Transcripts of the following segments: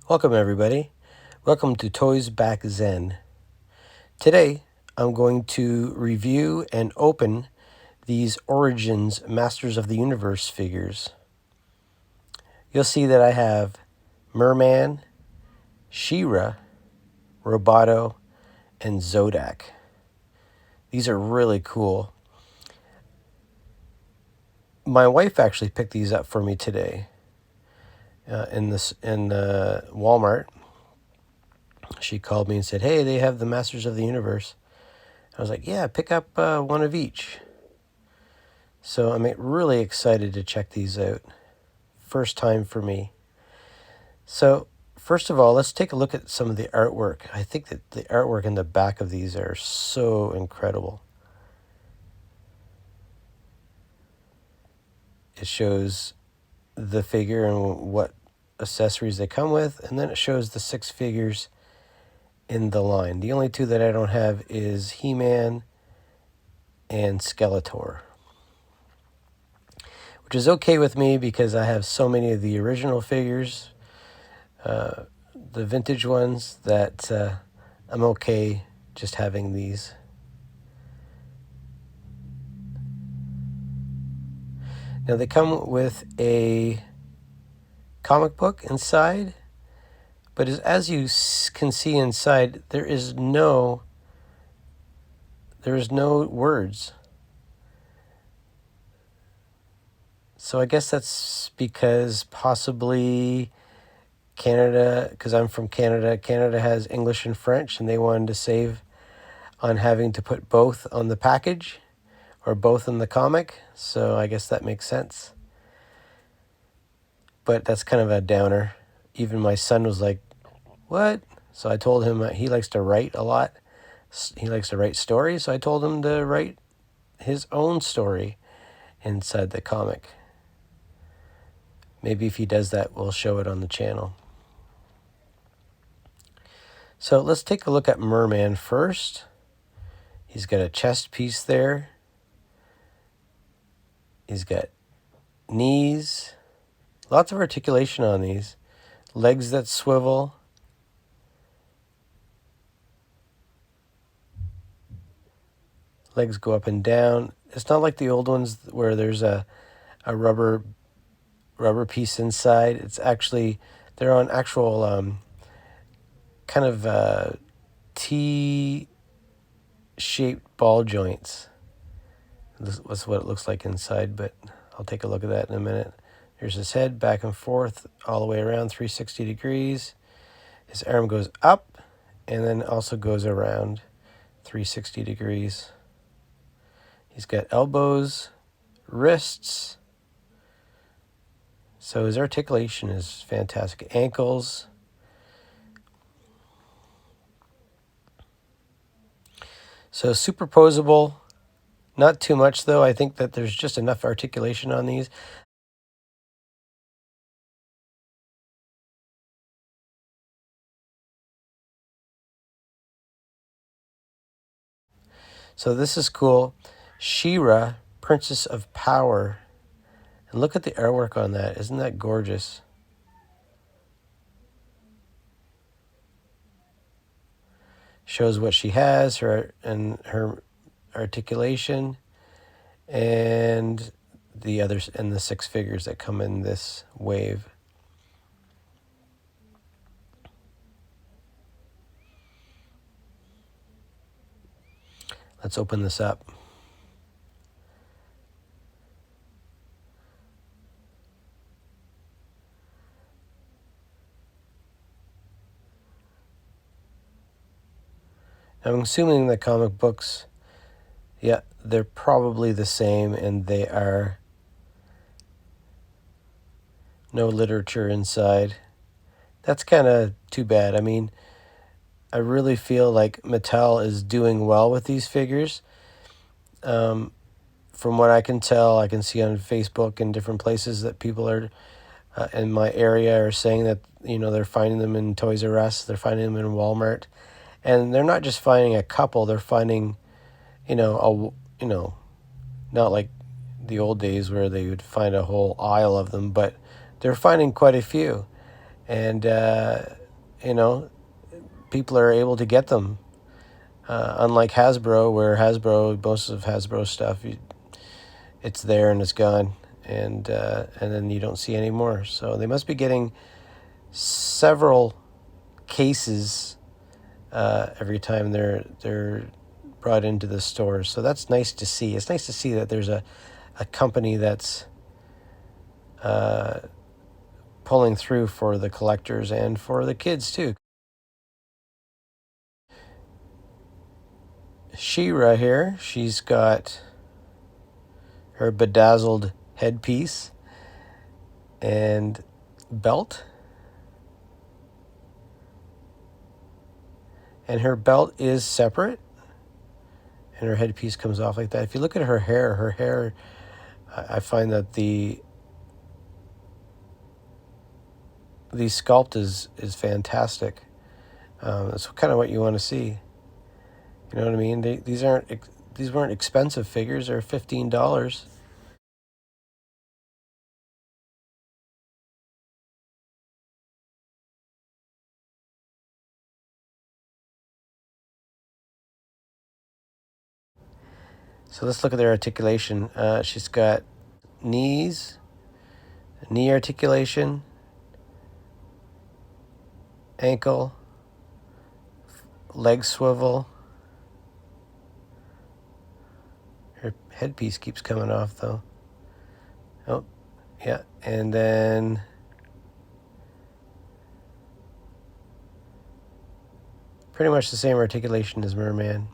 Welcome everybody. Welcome to Toysbackzen. Today I'm going to review and open these Origins Masters of the Universe figures. You'll see that I have Mer-Man, She-Ra, Roboto, and Zodak. These are really cool. My wife actually picked these up for me today in Walmart. She called me and said, "Hey, they have the Masters of the Universe." I was like, "Yeah, pick up one of each." So I'm really excited to check these out. First time for me. So first of all, let's take a look at some of the artwork. I think that the artwork in the back of these are so incredible. It shows the figure and what accessories they come with, and then it shows the 6 figures in the line. The only 2 that I don't have is He-Man and Skeletor, which is okay with me because I have so many of the original figures, the vintage ones, that I'm okay just having these. Now they come with a comic book inside, but as you can see inside, there is no words. So I guess that's because possibly Canada, because I'm from Canada, Canada has English and French, and they wanted to save on having to put both on the package or both in the comic. So I guess that makes sense. But that's kind of a downer. Even my son was like, "What?" So I told him he likes to write a lot. He likes to write stories. So I told him to write his own story inside the comic. Maybe if he does that, we'll show it on the channel. So let's take a look at Mer-Man first. He's got a chest piece there. He's got knees. Lots of articulation on these. Legs that swivel. Legs go up and down. It's not like the old ones where there's a rubber piece inside. It's actually, they're on actual kind of T-shaped ball joints. That's what it looks like inside, but I'll take a look at that in a minute. There's his head back and forth all the way around 360 degrees. His arm goes up and then also goes around 360 degrees. He's got elbows, wrists. So his articulation is fantastic. Ankles. So superposable. Not too much though. I think that there's just enough articulation on these. So this is cool. She-Ra, Princess of Power. And look at the artwork on that. Isn't that gorgeous? Shows what she has, her articulation, and the others, and the 6 figures that come in this wave. Let's open this up. I'm assuming the comic books, yeah, they're probably the same, and they are no literature inside. That's kind of too bad. I mean, I really feel like Mattel is doing well with these figures. From what I can tell, I can see on Facebook and different places that people are in my area are saying that, they're finding them in Toys R Us, they're finding them in Walmart, and they're not just finding a couple, they're finding, not like the old days where they would find a whole aisle of them, but they're finding quite a few. and you know, people are able to get them. Unlike Hasbro, where most of Hasbro stuff, it's there and it's gone, and then you don't see any more. So they must be getting several cases every time they're brought into the stores. So that's nice to see. It's nice to see that there's a company that's pulling through for the collectors and for the kids too. She-Ra here, she's got her bedazzled headpiece and belt. And her belt is separate. And her headpiece comes off like that. If you look at her hair, I find that the sculpt is fantastic. That's kind of what you want to see. You know what I mean? These weren't expensive figures. They're $15. So let's look at their articulation. She's got knee articulation, ankle, leg swivel. Her headpiece keeps coming off though. Oh, yeah. And then pretty much the same articulation as Mer-Man.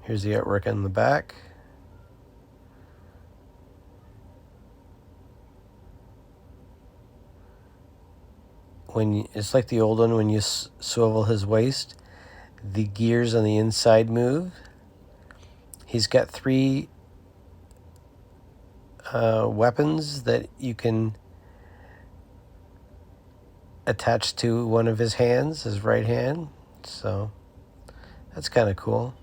Here's the artwork on the back. It's like the old one, when you swivel his waist, the gears on the inside move. He's got 3 weapons that you can attach to one of his hands, his right hand. So that's kind of cool.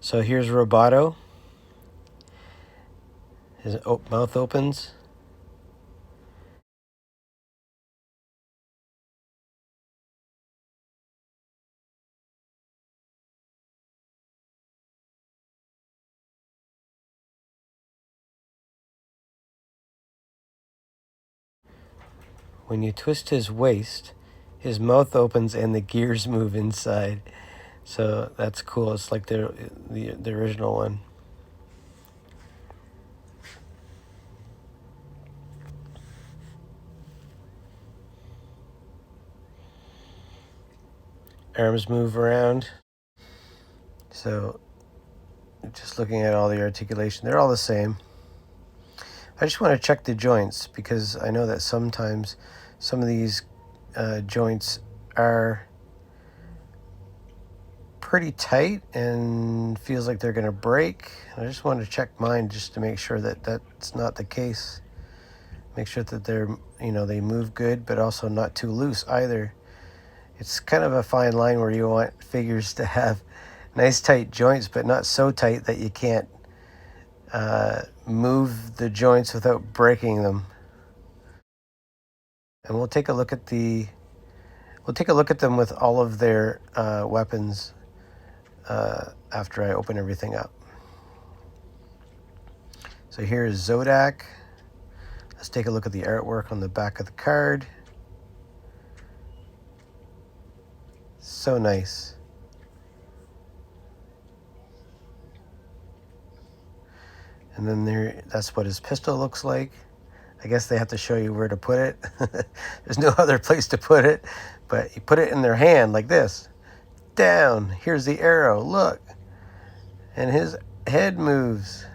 So here's Roboto. His mouth opens. When you twist his waist, his mouth opens and the gears move inside. So that's cool. It's like the original one. Arms move around. So just looking at all the articulation, they're all the same. I just want to check the joints because I know that sometimes some of these joints are pretty tight and feels like they're going to break. I just want to check mine just to make sure that that's not the case. Make sure that they move good, but also not too loose either. It's kind of a fine line where you want figures to have nice tight joints, but not so tight that you can't move the joints without breaking them. And we'll take a look at them with all of their weapons after I open everything up. So here is Zodak. Let's take a look at the artwork on the back of the card. So nice. And then that's what his pistol looks like. I guess they have to show you where to put it. There's no other place to put it, but you put it in their hand like this. Down. Here's the arrow. Look. And his head moves.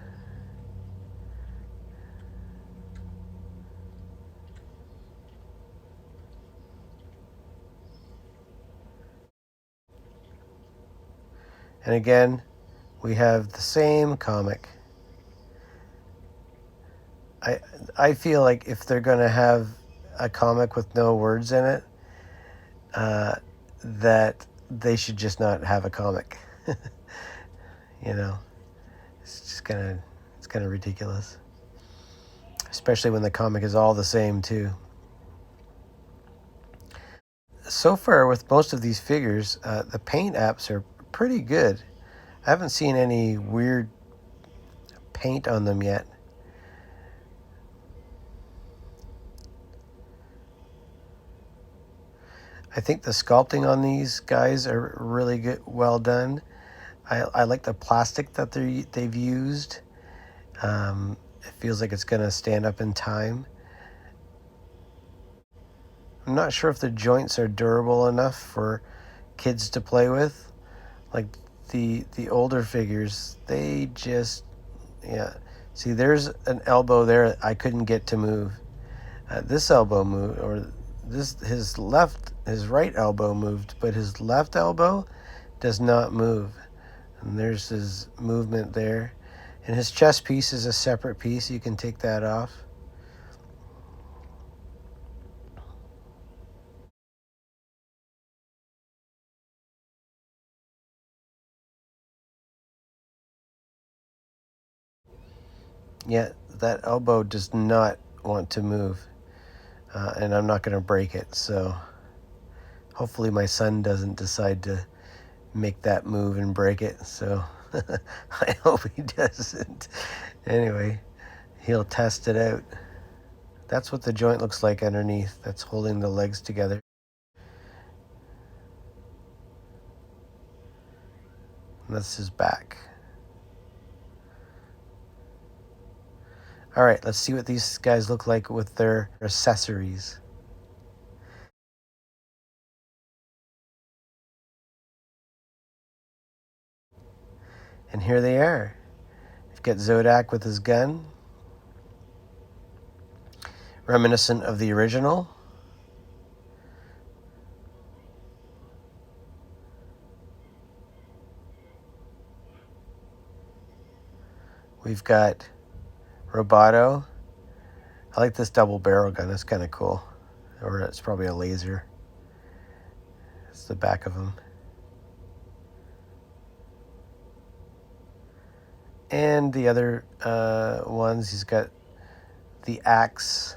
And again, we have the same comic. I feel like if they're going to have a comic with no words in it, that they should just not have a comic. You know, it's kind of ridiculous. Especially when the comic is all the same too. So far with most of these figures, the paint apps are pretty good. I haven't seen any weird paint on them yet. I think the sculpting on these guys are really good, well done. I like the plastic that they've used. It feels like it's going to stand up in time. I'm not sure if the joints are durable enough for kids to play with. Like the older figures, they just, yeah. See, there's an elbow there I couldn't get to move. This elbow moved, or his right elbow moved, but his left elbow does not move. And there's his movement there. And his chest piece is a separate piece. You can take that off. Yeah, that elbow does not want to move. And I'm not going to break it. So hopefully my son doesn't decide to make that move and break it. So I hope he doesn't. Anyway, he'll test it out. That's what the joint looks like underneath. That's holding the legs together. And that's his back. All right, let's see what these guys look like with their accessories. And here they are. You've got Zodak with his gun, reminiscent of the original. We've got Roboto. I like this double barrel gun. It's kind of cool. Or it's probably a laser. It's the back of him. And the other ones, he's got the axe.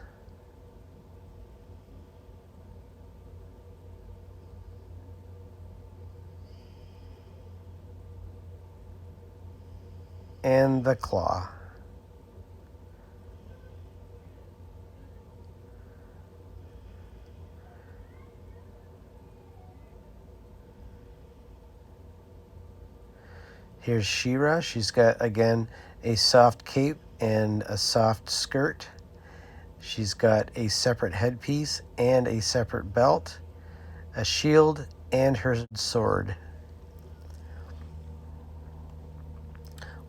And the claw. Here's She-Ra. She's got, again, a soft cape and a soft skirt. She's got a separate headpiece and a separate belt, a shield, and her sword.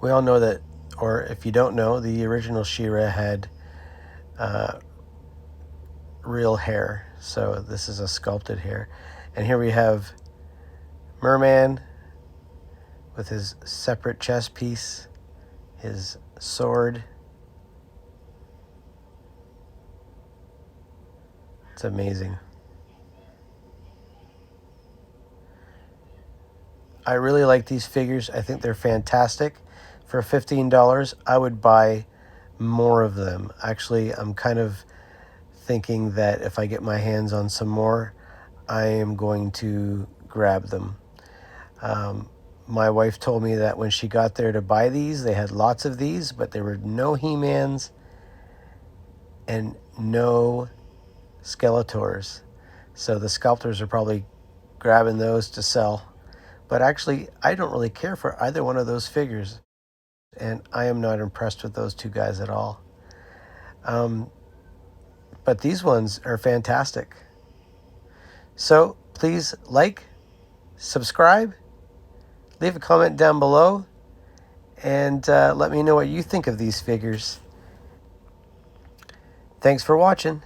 We all know that, or if you don't know, the original She-Ra had real hair. So this is a sculpted hair. And here we have Mer-Man with his separate chest piece, his sword. It's amazing. I really like these figures. I think they're fantastic. For $15, I would buy more of them. Actually, I'm kind of thinking that if I get my hands on some more, I am going to grab them. My wife told me that when she got there to buy these, they had lots of these, but there were no He-Mans and no Skeletors. So the sculptors are probably grabbing those to sell. But actually, I don't really care for either one of those figures. And I am not impressed with those two guys at all. But these ones are fantastic. So please like, subscribe, leave a comment down below, and let me know what you think of these figures. Thanks for watching,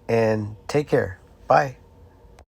and take care. Bye.